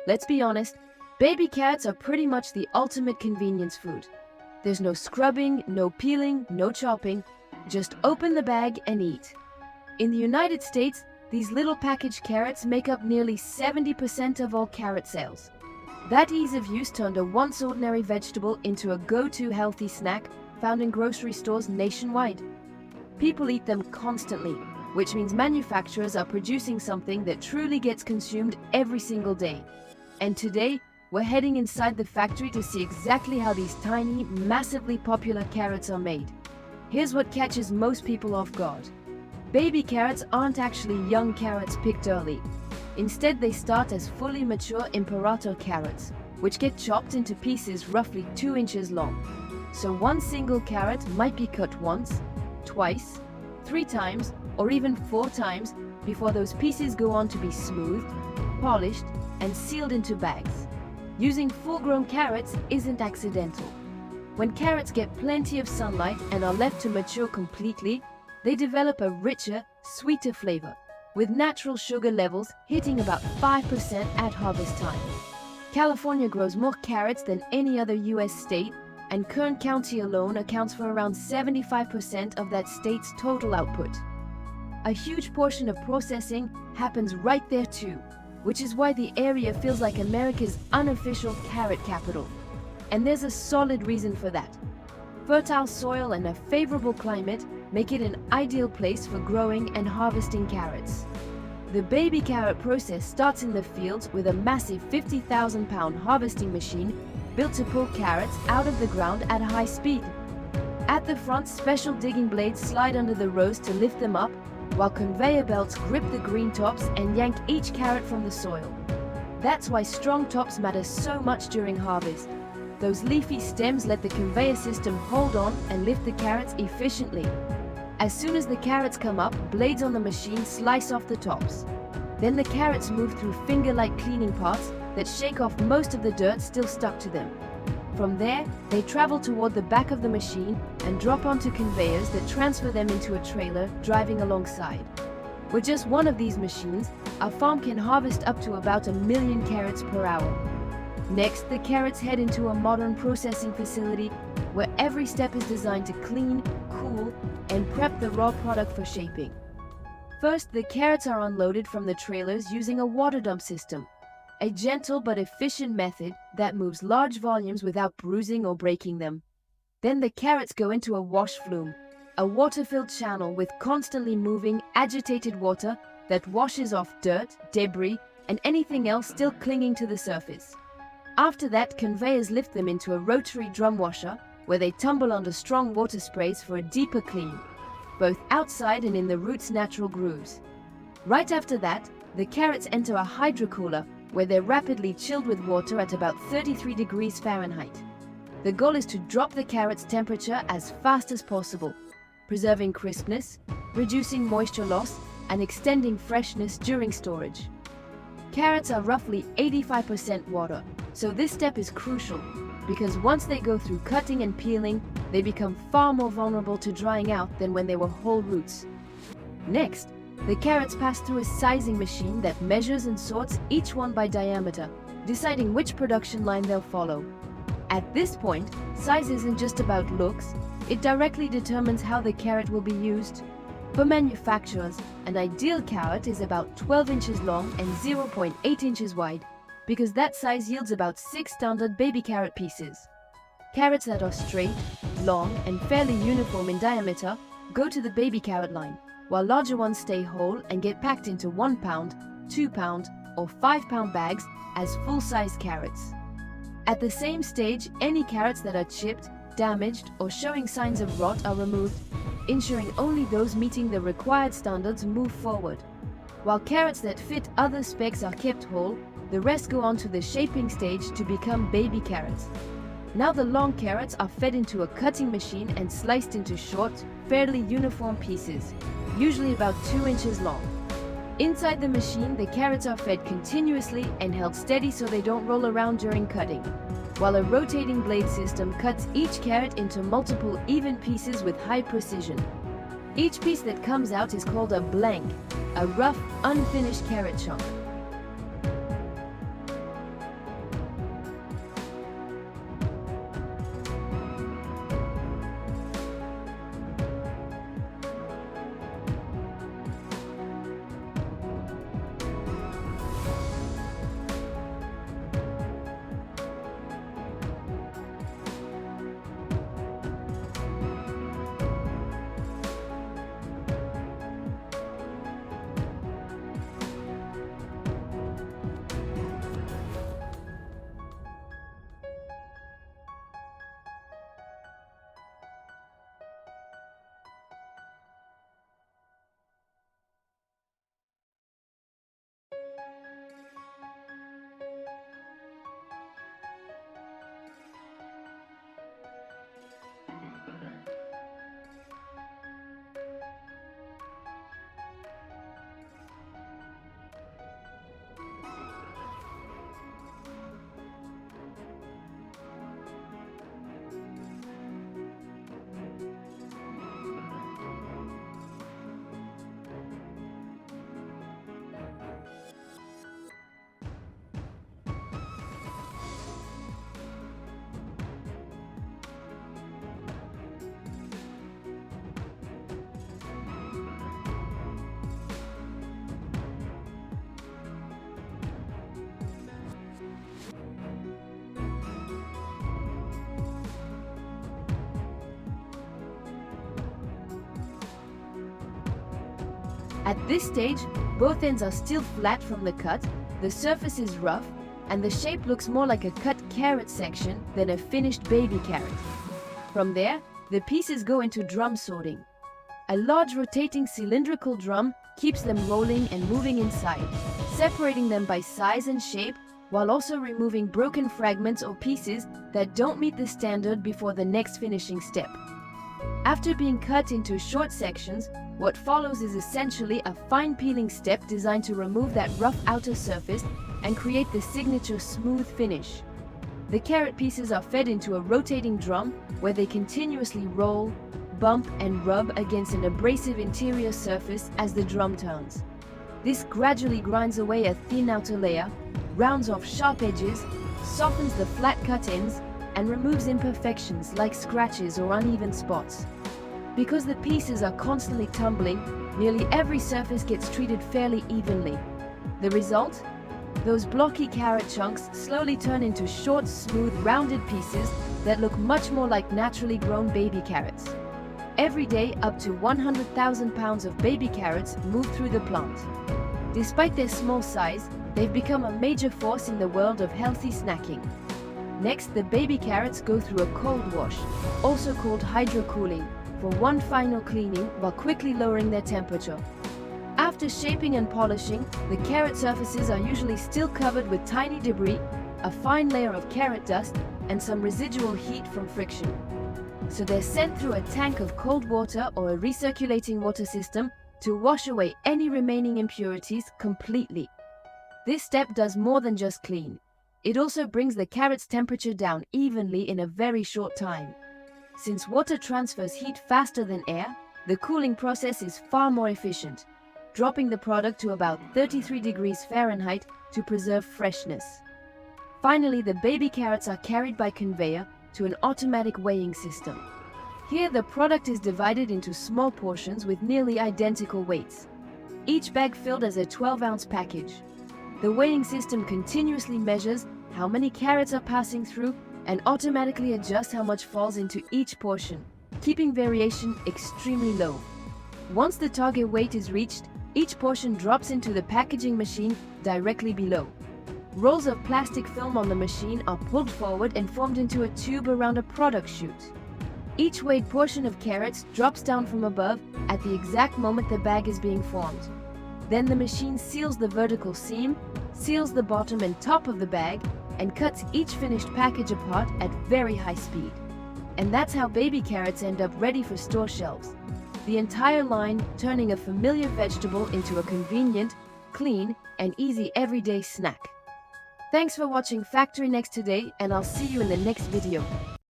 Let's be honest, baby carrots are pretty much the ultimate convenience food. There's no scrubbing, no peeling, no chopping, just open the bag and eat. In the United States, these little packaged carrots make up nearly 70% of all carrot sales. That ease of use turned a once ordinary vegetable into a go-to healthy snack found in grocery stores nationwide. People eat them constantly, which means manufacturers are producing something that truly gets consumed every single day. And today, we're heading inside the factory to see exactly how these tiny, massively popular carrots are made. Here's what catches most people off guard. Baby carrots aren't actually young carrots picked early. Instead, they start as fully mature imperator carrots, which get chopped into pieces roughly 2 inches long. So one single carrot might be cut once, twice, 3 times, or even 4 times before those pieces go on to be smoothed, polished, and sealed into bags. Using full-grown carrots isn't accidental. When carrots get plenty of sunlight and are left to mature completely, they develop a richer, sweeter flavor, with natural sugar levels hitting about 5% at harvest time. California grows more carrots than any other US state, and Kern County alone accounts for around 75% of that state's total output. A huge portion of processing happens right there too, which is why the area feels like America's unofficial carrot capital. And there's a solid reason for that. Fertile soil and a favorable climate make it an ideal place for growing and harvesting carrots. The baby carrot process starts in the fields with a massive 50,000-pound harvesting machine built to pull carrots out of the ground at high speed. At the front, special digging blades slide under the rows to lift them up, while conveyor belts grip the green tops and yank each carrot from the soil. That's why strong tops matter so much during harvest. Those leafy stems let the conveyor system hold on and lift the carrots efficiently. As soon as the carrots come up, blades on the machine slice off the tops. Then the carrots move through finger-like cleaning parts that shake off most of the dirt still stuck to them. From there, they travel toward the back of the machine and drop onto conveyors that transfer them into a trailer driving alongside. With just one of these machines, a farm can harvest up to about 1 million carrots per hour. Next, the carrots head into a modern processing facility where every step is designed to clean, cool, and prep the raw product for shaping. First, the carrots are unloaded from the trailers using a water dump system, a gentle but efficient method that moves large volumes without bruising or breaking them. Then the carrots go into a wash flume, a water-filled channel with constantly moving, agitated water that washes off dirt, debris, and anything else still clinging to the surface. After that, conveyors lift them into a rotary drum washer, where they tumble under strong water sprays for a deeper clean, both outside and in the root's natural grooves. Right after that, the carrots enter a hydrocooler, where they're rapidly chilled with water at about 33 degrees Fahrenheit. The goal is to drop the carrot's temperature as fast as possible, preserving crispness, reducing moisture loss, and extending freshness during storage. Carrots are roughly 85% water, so this step is crucial, because once they go through cutting and peeling, they become far more vulnerable to drying out than when they were whole roots. Next, the carrots pass through a sizing machine that measures and sorts each one by diameter, deciding which production line they'll follow. At this point, size isn't just about looks, it directly determines how the carrot will be used. For manufacturers, an ideal carrot is about 12 inches long and 0.8 inches wide, because that size yields about 6 standard baby carrot pieces. Carrots that are straight, long, and fairly uniform in diameter go to the baby carrot line, while larger ones stay whole and get packed into 1 pound, 2 pound, or 5 pound bags as full-size carrots. At the same stage, any carrots that are chipped, damaged, or showing signs of rot are removed, ensuring only those meeting the required standards move forward. While carrots that fit other specs are kept whole, the rest go on to the shaping stage to become baby carrots. Now the long carrots are fed into a cutting machine and sliced into short, fairly uniform pieces, usually about 2 inches long. Inside the machine, the carrots are fed continuously and held steady so they don't roll around during cutting, while a rotating blade system cuts each carrot into multiple even pieces with high precision. Each piece that comes out is called a blank, a rough, unfinished carrot chunk. At this stage, both ends are still flat from the cut, the surface is rough, and the shape looks more like a cut carrot section than a finished baby carrot. From there, the pieces go into drum sorting. A large rotating cylindrical drum keeps them rolling and moving inside, separating them by size and shape, while also removing broken fragments or pieces that don't meet the standard before the next finishing step. After being cut into short sections, what follows is essentially a fine peeling step designed to remove that rough outer surface and create the signature smooth finish. The carrot pieces are fed into a rotating drum where they continuously roll, bump, and rub against an abrasive interior surface as the drum turns. This gradually grinds away a thin outer layer, rounds off sharp edges, softens the flat cut ends, and removes imperfections like scratches or uneven spots. Because the pieces are constantly tumbling, nearly every surface gets treated fairly evenly. The result? Those blocky carrot chunks slowly turn into short, smooth, rounded pieces that look much more like naturally grown baby carrots. Every day, up to 100,000 pounds of baby carrots move through the plant. Despite their small size, they've become a major force in the world of healthy snacking. Next, the baby carrots go through a cold wash, also called hydrocooling, for one final cleaning while quickly lowering their temperature. After shaping and polishing, the carrot surfaces are usually still covered with tiny debris, a fine layer of carrot dust, and some residual heat from friction. So they're sent through a tank of cold water or a recirculating water system to wash away any remaining impurities completely. This step does more than just clean. It also brings the carrot's temperature down evenly in a very short time. Since water transfers heat faster than air, the cooling process is far more efficient, dropping the product to about 33 degrees Fahrenheit to preserve freshness. Finally, the baby carrots are carried by conveyor to an automatic weighing system. Here, the product is divided into small portions with nearly identical weights, each bag filled as a 12-ounce package. The weighing system continuously measures how many carrots are passing through and automatically adjusts how much falls into each portion, keeping variation extremely low. Once the target weight is reached, each portion drops into the packaging machine directly below. Rolls of plastic film on the machine are pulled forward and formed into a tube around a product chute. Each weighed portion of carrots drops down from above at the exact moment the bag is being formed. Then the machine seals the vertical seam, seals the bottom and top of the bag, and cuts each finished package apart at very high speed. And that's how baby carrots end up ready for store shelves. The entire line turning a familiar vegetable into a convenient, clean, and easy everyday snack. Thanks for watching Factory Next today, and I'll see you in the next video.